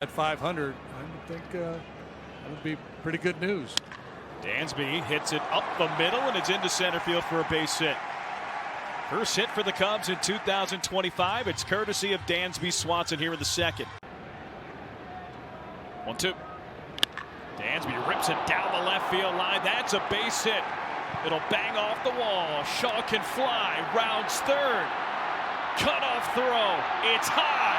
At 500, I think that would be pretty good news. Dansby hits it up the middle, and it's into center field for a base hit. First hit for the Cubs in 2025. It's courtesy of Dansby Swanson here in the second. 1-2. Dansby rips it down the left field line. That's a base hit. It'll bang off the wall. Shaw can fly. Rounds third. Cutoff throw. It's high.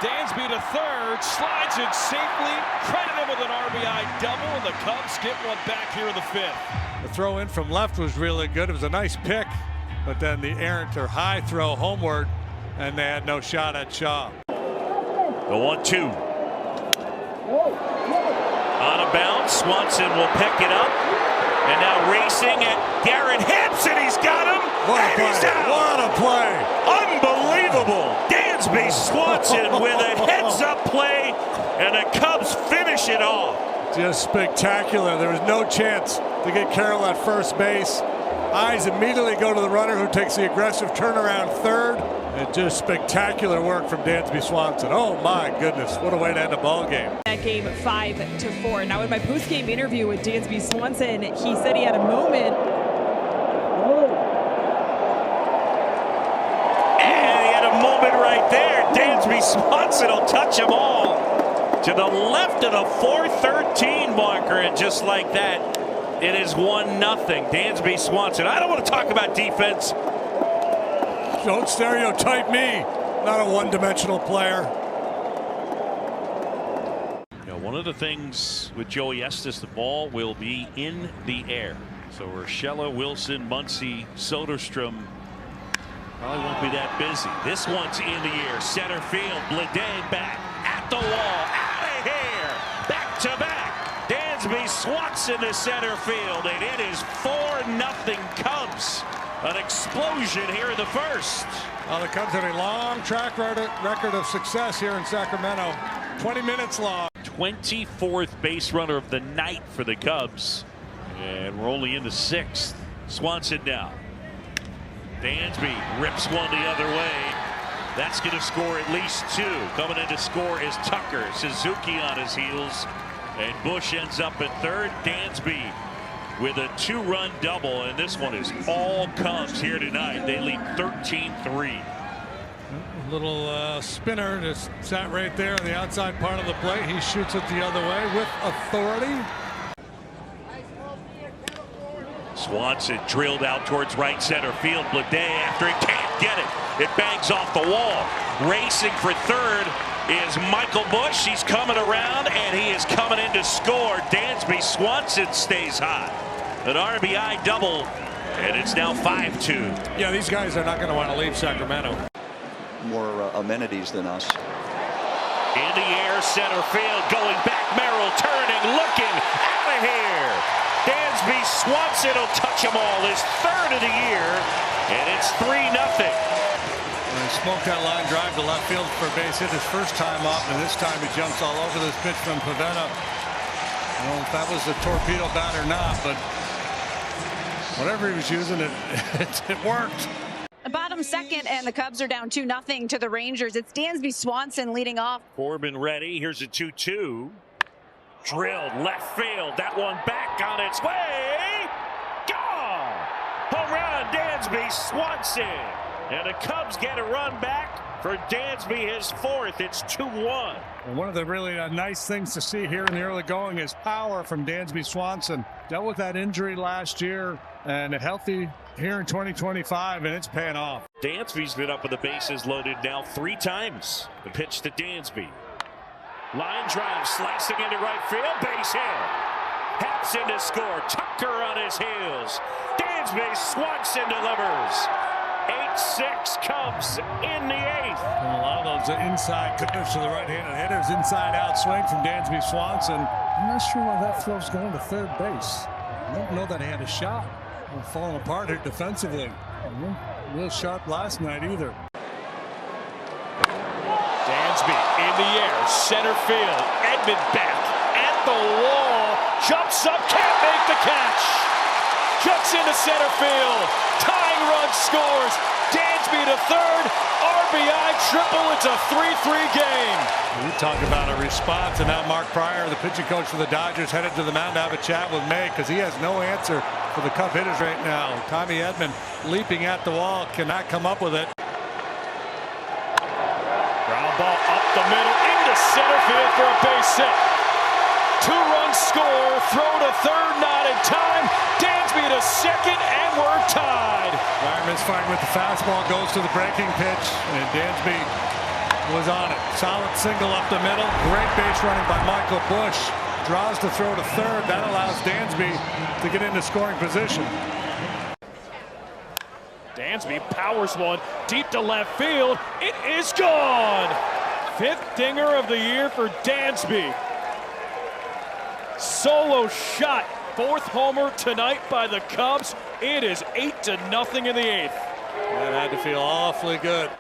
Dansby to third, slides it safely, credit him with an RBI double, and the Cubs get one back here in the fifth. The throw in from left was really good. It was a nice pick, but then the errant or high throw homeward, and they had no shot at Shaw. The 1-2. On a bounce, Swanson will pick it up, and now racing at Garrett hits, and he's got him, and he's out. What a play! Unbelievable! Dansby Swanson with a heads-up play, and the Cubs finish it off. Just spectacular. There was no chance to get Carroll at first base. Eyes immediately go to the runner, who takes the aggressive turnaround third. And just spectacular work from Dansby Swanson. Oh my goodness, what a way to end a ball game. That game 5-4. Now in my post-game interview with Dansby Swanson, he said he had a moment. And he had a moment right there. Dansby Swanson will touch them all to the left of the 413 marker, and just like that, it is 1-0. Dansby Swanson. I don't want to talk about defense. Don't stereotype me. Not a one-dimensional player. You know, one of the things with Joey Estes, the ball will be in the air. So Urshela, Wilson, Muncy, Soderstrom probably won't be that busy. This one's in the air. Center field. Bleday back at the wall. Out of here. Back to back. Dansby Swanson to center field. And it is 4-0 Cubs. An explosion here in the first. Well, the Cubs have a long track record of success here in Sacramento. 20 minutes long. 24th base runner of the night for the Cubs. And we're only in the 6th. Swanson now. Dansby rips one the other way. That's going to score at least 2. Coming in to score is Tucker. Suzuki on his heels. And Bush ends up at third. Dansby with a 2-run double, and this one is all Cubs here tonight. They lead 13-3. A little spinner just sat right there on the outside part of the plate. He shoots it the other way with authority. Swanson drilled out towards right center field. Bleday, after he can't get it, it bangs off the wall. Racing for third is Michael Bush. He's coming around, and he is coming in to score. Dansby Swanson stays hot. An RBI double, and it's now 5-2. Yeah, these guys are not going to want to leave Sacramento. More amenities than us. In the air, center field, going back, Merrill turning, looking, out of here. Dansby Swanson will touch them all, his third of the year, and it's 3-0. He smoked that line drive to left field for a base hit his first time up, and this time he jumps all over this pitch from Pavetta. I don't know if that was the torpedo bat or not, but whatever he was using, it worked. Bottom second, and the Cubs are down 2-0 to the Rangers. It's Dansby Swanson leading off. Corbin ready. Here's a 2-2. Drilled left field. That one back on its way. Gone. Home run, Dansby Swanson. And the Cubs get a run back for Dansby, his 4th. It's 2-1. And one of the really nice things to see here in the early going is power from Dansby Swanson. Dealt with that injury last year and healthy here in 2025, and it's paying off. Dansby's been up with the bases loaded now 3 times. The pitch to Dansby. Line drive, slicing into right field, base hit. Haps in to score. Tucker on his heels. Dansby Swanson delivers. 8-6 Cubs in the 8th. And a lot of those inside cutters to the right-handed hitters, inside out swing from Dansby Swanson. I'm not sure why that throw's going to third base. I don't know that he had a shot. We're falling apart here defensively. Real sharp last night either. Dansby in the air, center field. Edman back at the wall. Jumps up, can't make the catch. Jumps into center field. Tying 2-run scores. Dansby to third. RBI triple. It's a 3-3 game. You talk about a response, and now Mark Pryor, the pitching coach for the Dodgers, headed to the mound to have a chat with May because he has no answer for the Cub hitters right now. Tommy Edman leaping at the wall, cannot come up with it. Ground ball up the middle into center field for a base hit. 2-run score, throw to third, not in time. Dansby to second, and we're tied. Pryor misfiring with the fastball, goes to the breaking pitch, and Dansby was on it. Solid single up the middle. Great base running by Michael Bush. Draws to throw to third. That allows Dansby to get into scoring position. Dansby powers one deep to left field. It is gone. 5th dinger of the year for Dansby. Solo shot. 4th homer tonight by the Cubs. It is 8-0 in the 8th. That had to feel awfully good.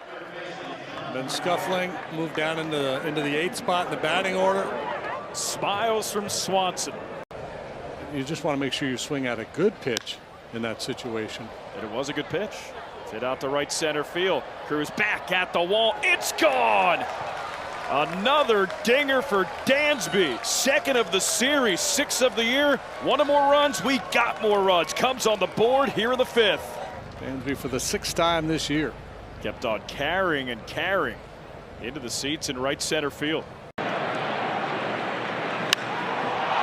Been scuffling, moved down into the 8th spot in the batting order. Smiles from Swanson. You just want to make sure you swing at a good pitch in that situation. And it was a good pitch. Hit out to right center field. Cruz back at the wall. It's gone. Another dinger for Dansby. 2nd of the series, 6th of the year. 1 or more runs. We got more runs. Comes on the board here in the 5th. Dansby for the 6th time this year. Kept on carrying and carrying into the seats in right center field.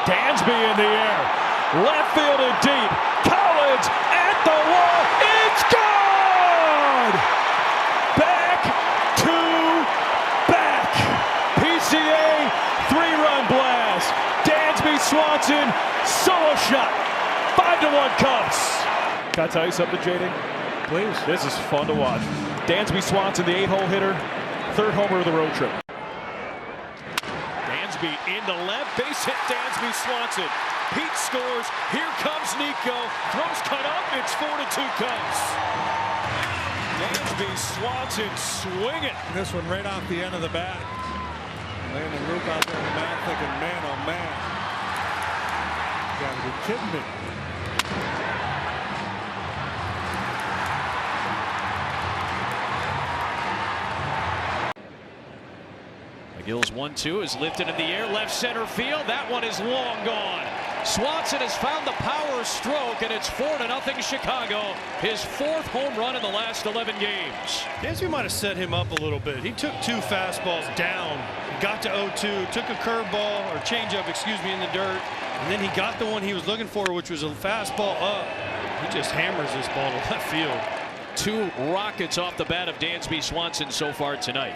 Dansby in the air. Left field and deep. Collins at the wall. It's gone! Back to back. PCA 3-run blast. Dansby Swanson solo shot. 5-1 Cubs. Can I tell you something, JD? Please. This is fun to watch. Dansby Swanson, the 8-hole hitter, 3rd homer of the road trip. Dansby in the left, base hit Dansby Swanson. Pete scores, here comes Nico, throws cut up, it's 4-2 Cubs. Dansby Swanson swinging. This one right off the end of the bat. Landon Roop out there in the mound thinking, man, oh man. You gotta be kidding me. McGill's 1-2 is lifted in the air, left center field. That one is long gone. Swanson has found the power stroke, and it's 4-0 Chicago. His 4th home run in the last 11 games. Dansby might have set him up a little bit. He took 2 fastballs down, got to 0-2, took a curveball or changeup, excuse me, in the dirt, and then he got the one he was looking for, which was a fastball up. He just hammers this ball to left field. 2 rockets off the bat of Dansby Swanson so far tonight.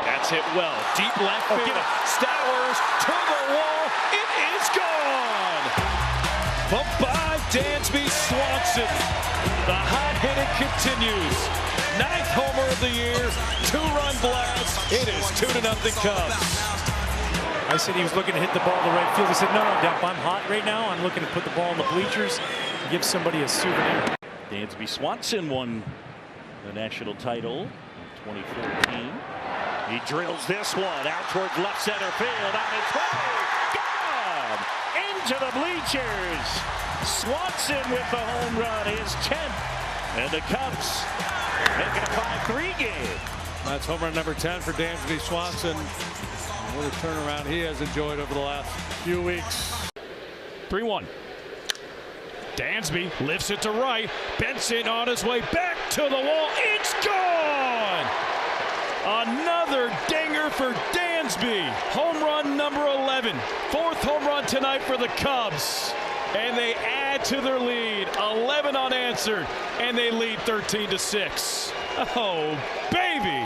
That's hit well. Deep left field. Stowers to the wall. It is gone. Bye-bye, Dansby Swanson. The hot hitting continues. 9th homer of the year. 2-run blast. It is 2-0 Cubs. I said he was looking to hit the ball to right field. He said, no, Dump, I'm hot right now. I'm looking to put the ball in the bleachers and give somebody a souvenir. Dansby Swanson won the national title in 2014. He drills this one out towards left center field. On its way. Gone! Into the bleachers. Swanson with the home run, his 10th. And the Cubs make it a 5-3 game. That's home run number 10 for Dansby Swanson. What a turnaround he has enjoyed over the last few weeks. 3-1. Dansby lifts it to right. Benson on his way back to the wall. It's gone! Another dinger for Dansby. Home run number 11. 4th home run tonight for the Cubs. And they add to their lead. 11 unanswered. And they lead 13-6. Oh, baby.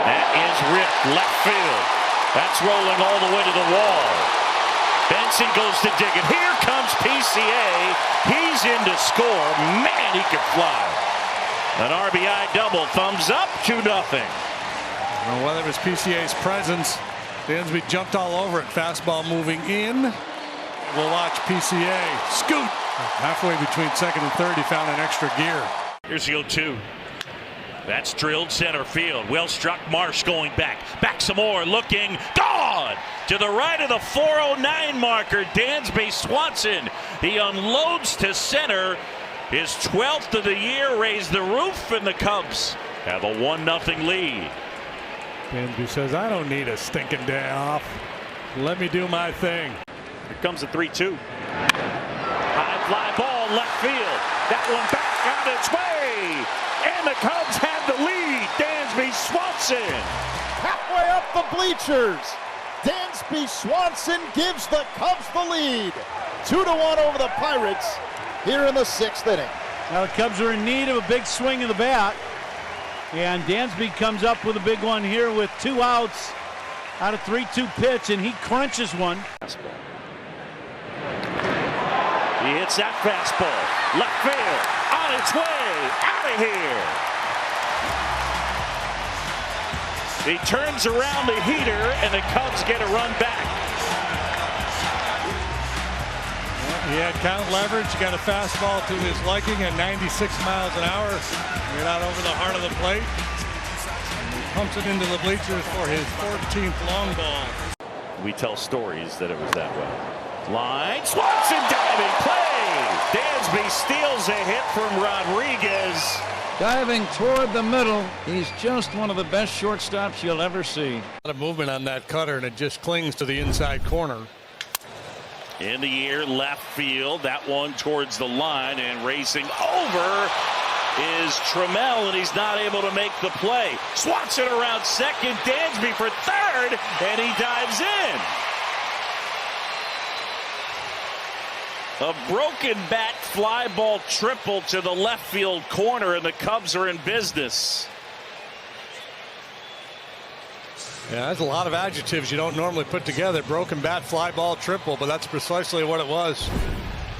That is ripped left field. That's rolling all the way to the wall. Benson goes to dig it. Here comes PCA. He's in to score. Man, he can fly. An RBI double. Thumbs up, 2-0. Well, whether it was PCA's presence, Dansby jumped all over it. Fastball moving in. We'll watch PCA scoot. Halfway between 2nd and 3rd, he found an extra gear. Here's the 0-2. That's drilled center field. Well struck. Marsh going back. Back some more. Looking. Gone! gone. To the right of the 409 marker, Dansby Swanson. He unloads to center. His 12th of the year, raised the roof, and the Cubs have a 1-0 lead. Dansby says, I don't need a stinking day off. Let me do my thing. Here comes the 3-2. High fly ball, left field. That one back on its way. And the Cubs have the lead. Dansby Swanson. Halfway up the bleachers, Dansby Swanson gives the Cubs the lead. 2-1 over the Pirates here in the 6th inning. Now the Cubs are in need of a big swing of the bat. And Dansby comes up with a big one here with 2 outs out of 3-2 pitch, and he crunches one. Fastball. He hits that fastball. Left field. On its way. Out of here. He turns around the heater, and the Cubs get a run back. He had count leverage. He got a fastball to his liking at 96 miles an hour. Get out over the heart of the plate. He pumps it into the bleachers for his 14th long ball. We tell stories that it was that way. Line. Swanson diving play. Dansby steals a hit from Rodriguez. Diving toward the middle. He's just one of the best shortstops you'll ever see. A lot of movement on that cutter, and it just clings to the inside corner. In the air, left field. That one towards the line, and racing over is Trammell, and he's not able to make the play. Swanson around second, Dansby for third, and he dives in. A broken bat fly ball triple to the left field corner, and the Cubs are in business. Yeah, that's a lot of adjectives you don't normally put together. Broken bat, fly ball, triple, but that's precisely what it was.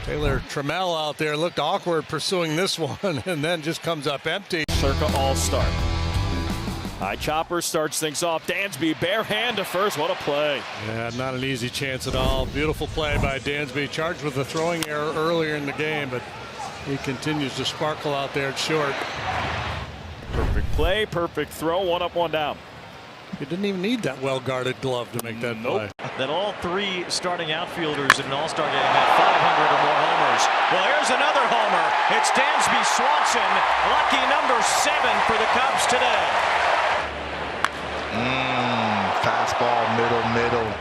Taylor Trammell out there looked awkward pursuing this one, and then just comes up empty. Circa all-star. High chopper starts things off. Dansby bare hand to first. What a play. Yeah, not an easy chance at all. Beautiful play by Dansby. Charged with a throwing error earlier in the game, but he continues to sparkle out there at short. Perfect play, perfect throw. 1 up, 1 down. He didn't even need that well-guarded glove to make that play. Then all 3 starting outfielders in an all-star game had 500 or more homers. Well, here's another homer. It's Dansby Swanson, lucky number 7 for the Cubs today. Fastball, middle.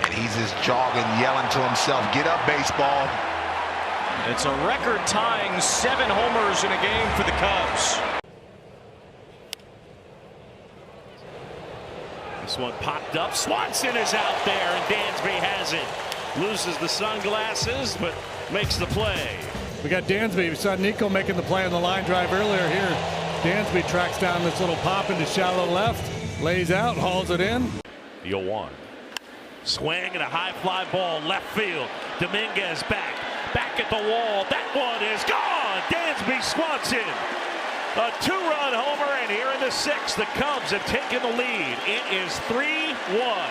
And he's just jogging, yelling to himself, get up, baseball. It's a record-tying 7 homers in a game for the Cubs. This one popped up. Swanson is out there, and Dansby has it. Loses the sunglasses, but makes the play. We got Dansby. We saw Nico making the play on the line drive earlier here. Dansby tracks down this little pop into shallow left. Lays out, hauls it in. The 0-1. Swing and a high fly ball left field. Dominguez back at the wall. That one is gone. Dansby Swanson. A 2-run homer, and here in the 6th, the Cubs have taken the lead. It is 3-1.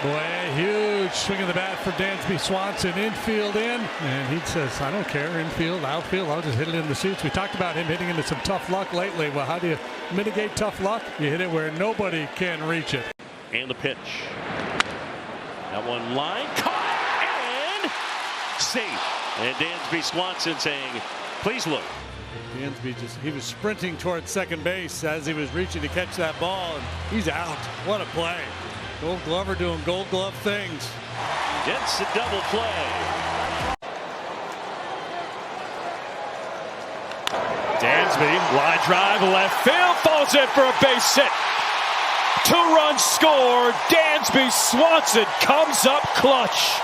Boy, a huge swing of the bat for Dansby Swanson. Infield in, and he says, I don't care, infield, outfield, I'll just hit it in the seats. We talked about him hitting into some tough luck lately. Well, how do you mitigate tough luck? You hit it where nobody can reach it. And the pitch. That one line caught and safe. And Dansby Swanson saying, please look. Dansby he was sprinting towards second base as he was reaching to catch that ball, and he's out. What a play. Gold Glover doing Gold Glove things. Gets a double play. Dansby, line drive, left field, falls in for a base hit. 2-run score. Dansby Swanson comes up clutch.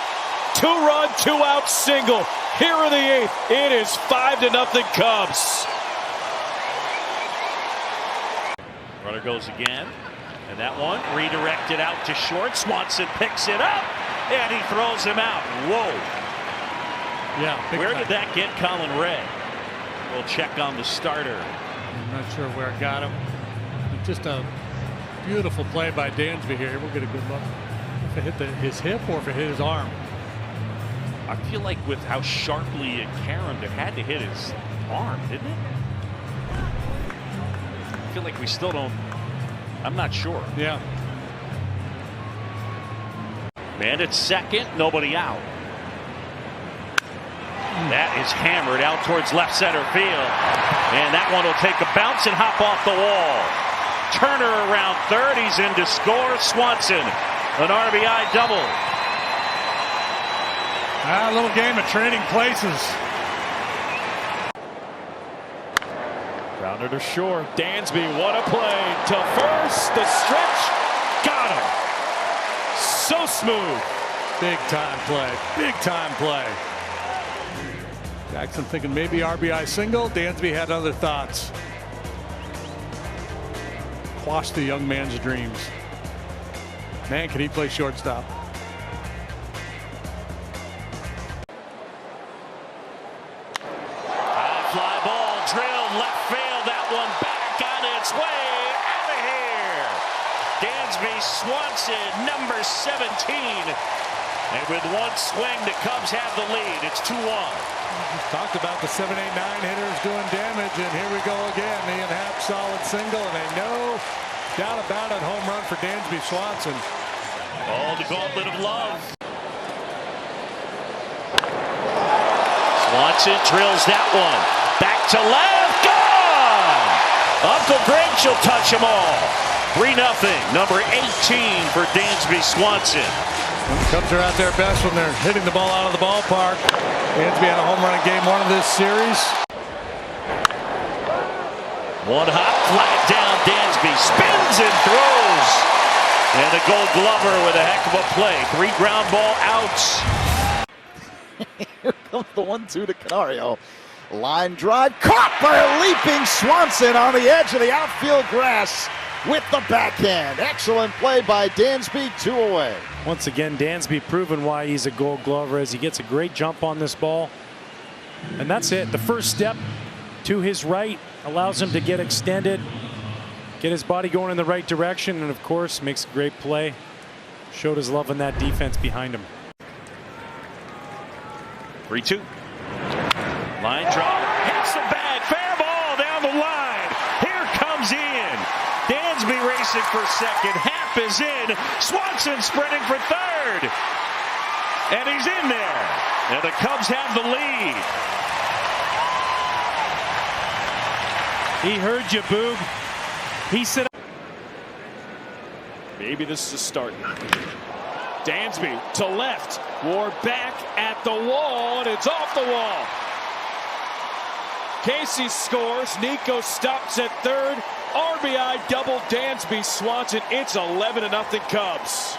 2-run, 2-out single. Here in the 8th, it is 5-0 Cubs. Runner goes again, and that one redirected out to short. Swanson picks it up, and he throws him out. Whoa. Yeah. Where did that get Colin Ray? We'll check on the starter. I'm not sure where it got him. Just a beautiful play by Dansby here. We'll get a good look. If it hit his hip or if it hit his arm. I feel like with how sharply it caromed, it had to hit his arm, didn't it? I feel like we still don't. I'm not sure. Yeah. Man at second, nobody out. That is hammered out towards left center field. And that one will take a bounce and hop off the wall. Turner around third. He's in to score. Swanson, an RBI double. A little game of trading places. Grounder to short. Dansby, what a play. To first, the stretch. Got him. So smooth. Big time play. Big time play. Jackson thinking maybe RBI single. Dansby had other thoughts. Quashed the young man's dreams. Man, can he play shortstop? High fly ball drilled left field. That one back on its way. Out of here. Dansby Swanson, number 17. And with one swing, the Cubs have the lead. It's 2-1. We talked about the 7, 8, 9 hitters doing damage, and here we go again. Ian Happ, solid single, and a no doubt about it home run for Dansby Swanson. Oh, the gauntlet of love. Swanson drills that one. Back to left. Gone! Uncle Grinch will touch them all. 3-0. Number 18 for Dansby Swanson. Cubs are at their best when they're hitting the ball out of the ballpark. Dansby had a home run in game 1 of this series. One hop, flat down. Dansby spins and throws. And a Gold Glover with a heck of a play. 3 ground ball outs. Here comes the 1-2 to Canario. Line drive caught by a leaping Swanson on the edge of the outfield grass with the backhand. Excellent play by Dansby, 2 away. Once again, Dansby proving why he's a Gold Glover as he gets a great jump on this ball. And that's it. The first step to his right allows him to get extended, get his body going in the right direction, and of course makes a great play. Showed his love in that defense behind him. 3-2. Line drive. Hits the bag. Fair ball down the line. Here comes Ian. Dansby racing for second. Happ is in. Swanson sprinting for third. And he's in there. And the Cubs have the lead. He heard you, Boog. He said. Maybe this is a start. Dansby to left. Ward back at the wall, and it's off the wall. Casey scores. Nico stops at third. RBI double Dansby Swanson. It's 11-0 Cubs.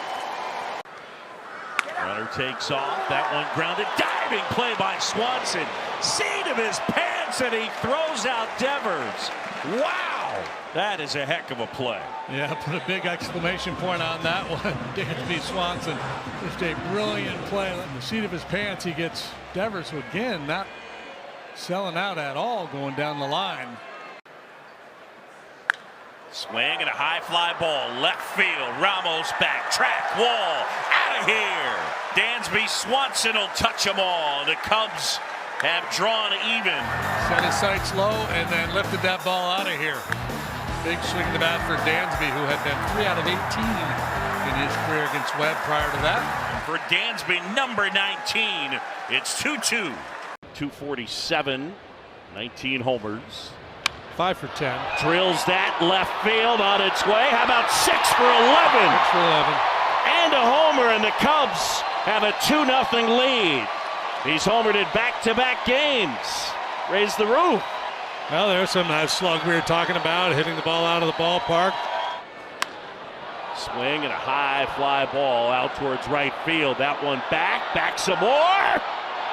Runner takes off. That one grounded. Diving play by Swanson. Seat of his pants, and he throws out Devers. Wow. That is a heck of a play. Yeah, put a big exclamation point on that one. Dansby Swanson, just a brilliant play. In the seat of his pants, he gets Devers, who again, not selling out at all going down the line. Swing and a high fly ball. Left field. Ramos back. Track wall. Out of here. Dansby Swanson will touch them all. The Cubs have drawn even. Set his sights low and then lifted that ball out of here. Big swing of the bat for Dansby, who had been 3 out of 18 in his career against Webb prior to that. For Dansby, number 19, it's 2-2. 247, 19 homers. 5 for 10. Drills that left field on its way. How about 6 for 11? 6 for 11. And a homer, and the Cubs have a 2-0 lead. He's homered in back-to-back games. Raise the roof. Well, there's some slug we were talking about, hitting the ball out of the ballpark. Swing and a high fly ball out towards right field. That one back some more.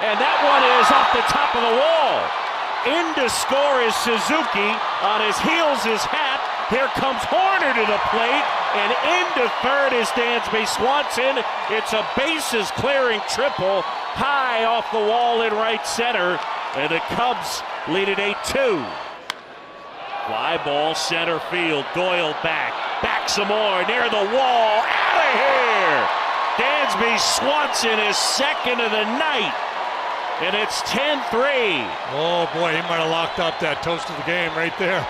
And that one is off the top of the wall. In to score is Suzuki. On his heels is Happ. Here comes Horner to the plate. And into third is Dansby Swanson. It's a bases clearing triple. High off the wall in right center. And the Cubs lead at 8-2. Fly ball center field. Doyle back some more near the wall. Out of here. Dansby Swanson is second of the night. And it's 10-3. Oh boy, he might have locked up that toast of the game right there.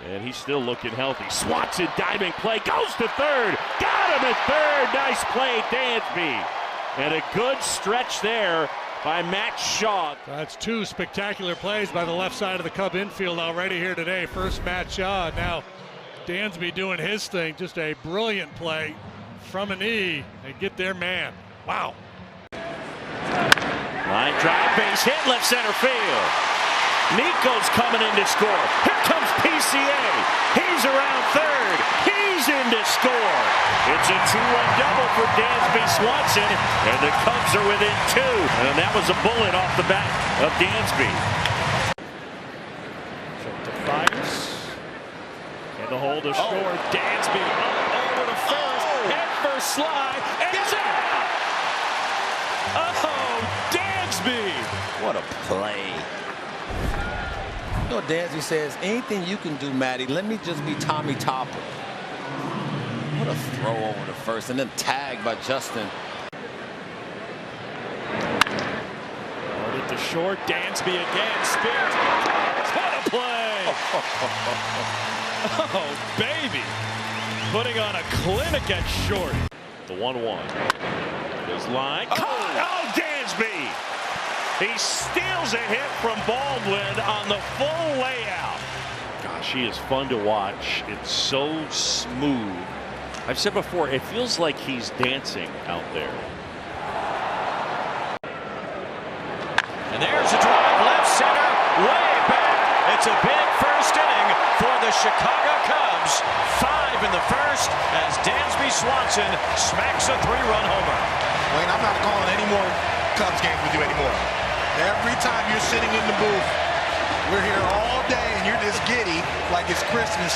And he's still looking healthy. Swanson diving play, goes to third. Got him at third. Nice play, Dansby. And a good stretch there by Matt Shaw. That's two spectacular plays by the left side of the Cub infield already here today. First Matt Shaw, now Dansby doing his thing. Just a brilliant play from a knee and get their man. Wow. Line drive, base hit, left center field. Nico's coming in to score. Here comes PCA. He's around third. He's in to score. It's a two-run double for Dansby Swanson, and the Cubs are within two. And that was a bullet off the bat of Dansby. Defiance. In the hole to score. Dansby up over to first. Head first slide. And it's out. Oh, Dansby. What a play. You know, Dansby says, anything you can do, Matty, let me just be Tommy Topper. What a throw over to first, and then tagged by Justin. Loaded to short, Dansby again, spins. What a play! Oh, baby. Putting on a clinic at short. The 1-1. His line. Oh, Dansby! He steals a hit from Baldwin on the full layout. Gosh, he is fun to watch. It's so smooth. I've said before, it feels like he's dancing out there. And there's a drive, left center, way back. It's a big first inning for the Chicago Cubs. 5 in the first as Dansby Swanson smacks a 3-run homer. Wayne, I'm not calling any more Cubs games with you anymore. Every time you're sitting in the booth, we're here all day and you're just giddy like it's Christmas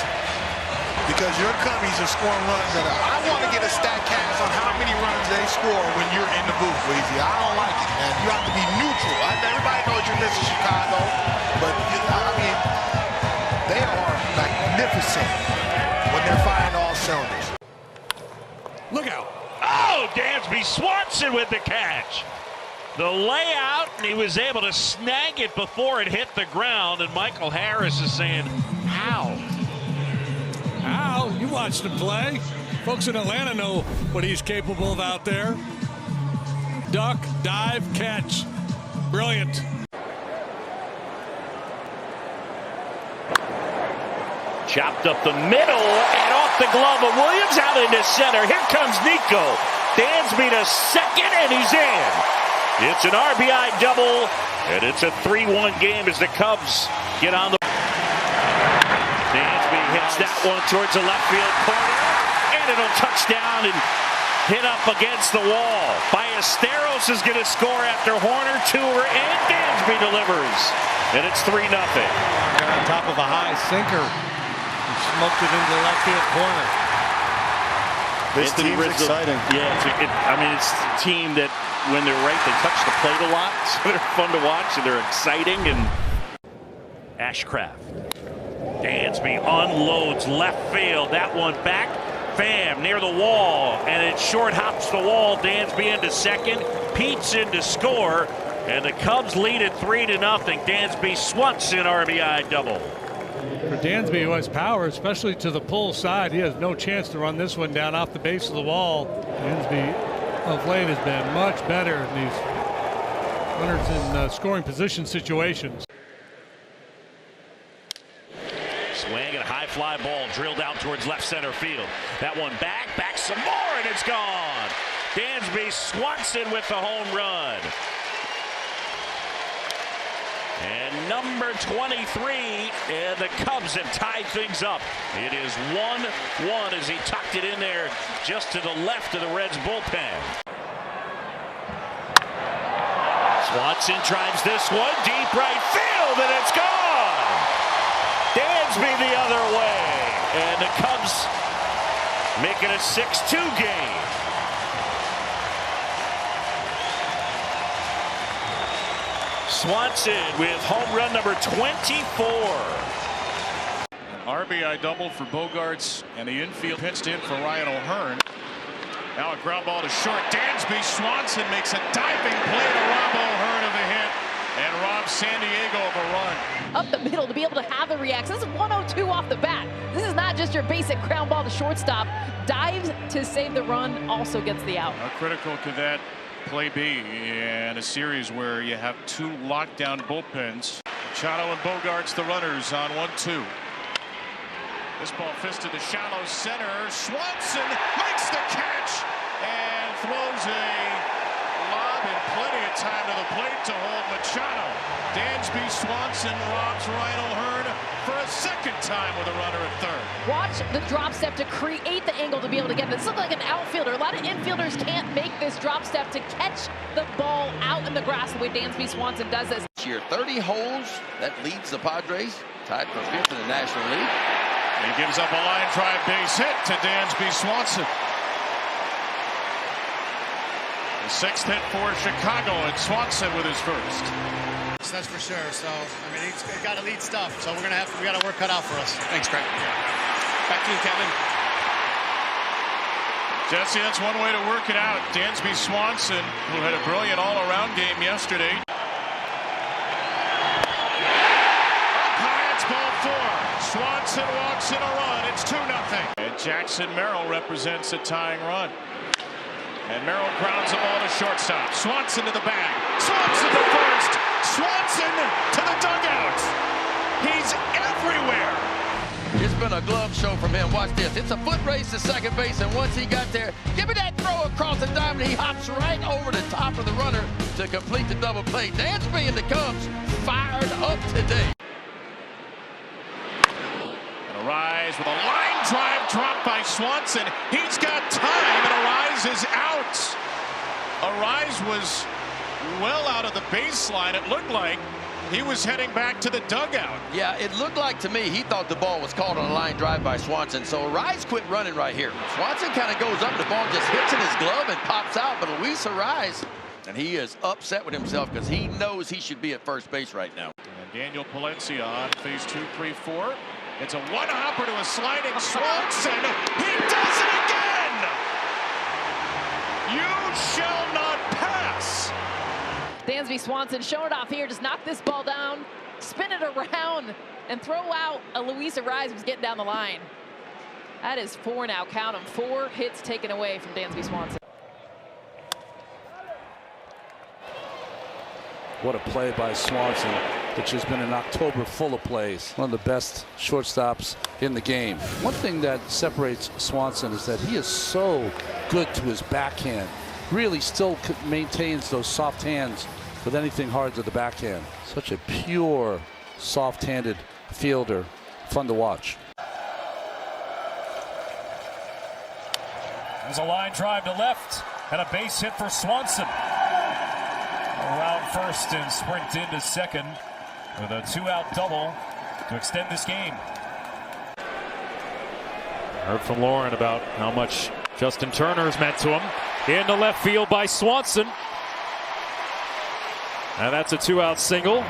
because your Cubbies are scoring runs. I want to get a stat cast on how many runs they score when you're in the booth, Weezy. I don't like it, man. You have to be neutral. Everybody knows you're missing Chicago, but I mean, they are magnificent when they're firing all cylinders. Look out. Oh, Dansby Swanson with the catch. The layout, and he was able to snag it before it hit the ground. And Michael Harris is saying, how? How? You watched him play. Folks in Atlanta know what he's capable of out there. Duck, dive, catch. Brilliant. Chopped up the middle and off the glove of Williams out into center. Here comes Nico. Dansby to second, and he's in. It's an RBI double, and it's a 3-1 game as the Cubs get on the. Dansby hits that one towards the left field corner, and it'll touch down and hit up against the wall. Ballesteros is going to score after Horner, Tour, and Dansby delivers, and it's 3-0. On top of a high sinker, he smoked it into the left field corner. This team's exciting. Yeah, I mean, it's a team that, when they're right, they touch the plate a lot, so they're fun to watch and they're exciting. And Ashcraft. Dansby unloads left field. That one back. Pham near the wall, and it short hops the wall. Dansby into second. Pete's in to score, and the Cubs lead at 3-0. Dansby Swanson RBI double. For Dansby, who has power, especially to the pull side, he has no chance to run this one down off the base of the wall. Dansby of late has been much better in these runners in scoring position situations. Swing and a high fly ball drilled out towards left center field. That one back some more, and it's gone. Dansby Swanson with the home run. And number 23, and the Cubs have tied things up. It is 1-1 as he tucked it in there just to the left of the Reds bullpen. Swanson drives this one deep right field, and it's gone. Dansby the other way, and the Cubs make it a 6-2 game. Swanson with home run number 24. An RBI double for Bogarts, and the infield pitched in for Ryan O'Hearn. Now a ground ball to short. Dansby Swanson makes a diving play to rob O'Hearn of a hit. and robs San Diego of a run. Up the middle to be able to have the reaction. This is 102 off the bat. This is not just your basic ground ball to shortstop. Dives to save the run, also gets the out. How critical could that play be in a series where you have two lockdown bullpens? Machado and Bogarts, the runners, on 1-2. This ball fisted to shallow center. Swanson makes the catch and throws a lob in plenty of time to the plate to hold Machado. Dansby Swanson robs Ryan O'Hearn for a second time with a runner at third. Watch the drop step to create the angle to be able to get this. This looks like an outfielder. A lot of infielders can't make this drop step to catch the ball out in the grass the way Dansby Swanson does this. Here, 30 holes, that leads the Padres, tied for 5th in the National League. He gives up a line drive base hit to Dansby Swanson. The 6th hit for Chicago, and Swanson with his first. That's for sure. So I mean, he's got elite stuff. So we got to work cut out for us. Thanks, Craig. Back to you, Kevin. Jesse, that's one way to work it out. Dansby Swanson, who had a brilliant all-around game yesterday. Swanson walks in a run. It's 2-0. And Jackson Merrill represents a tying run. And Merrill grounds the ball to shortstop. Swanson to the bag. Swanson to first. Swanson to the dugout. He's everywhere. It's been a glove show from him. Watch this. It's a foot race to second base, and once he got there, give me that throw across the diamond. He hops right over the top of the runner to complete the double play. Dansby and the Cubs fired up today. Arise with a line drive dropped by Swanson. He's got time, and Arise is out. Arise was well out of the baseline. It looked like he was heading back to the dugout. Yeah, it looked like to me he thought the ball was caught on a line drive by Swanson. So Arise quit running right here. Swanson kind of goes up, the ball just hits in his glove and pops out. But Luis Arise, and he is upset with himself because he knows he should be at first base right now. And Daniel Palencia on phase 2, 3, 4. It's a one-hopper to a sliding Swanson. He does it again! You shall not pass! Dansby Swanson showing it off here. Just knock this ball down, spin it around, and throw out a Luis Arise who's getting down the line. That is 4 now. Count them. 4 hits taken away from Dansby Swanson. What a play by Swanson, which has been an October full of plays. One of the best shortstops in the game. One thing that separates Swanson is that he is so good to his backhand. Really still maintains those soft hands with anything hard to the backhand. Such a pure, soft-handed fielder. Fun to watch. There's a line drive to left and a base hit for Swanson. Around first and sprint into second with a 2-out double to extend this game. Heard from Lauren about how much Justin Turner's meant to him. Into left field by Swanson. And that's a 2-out single.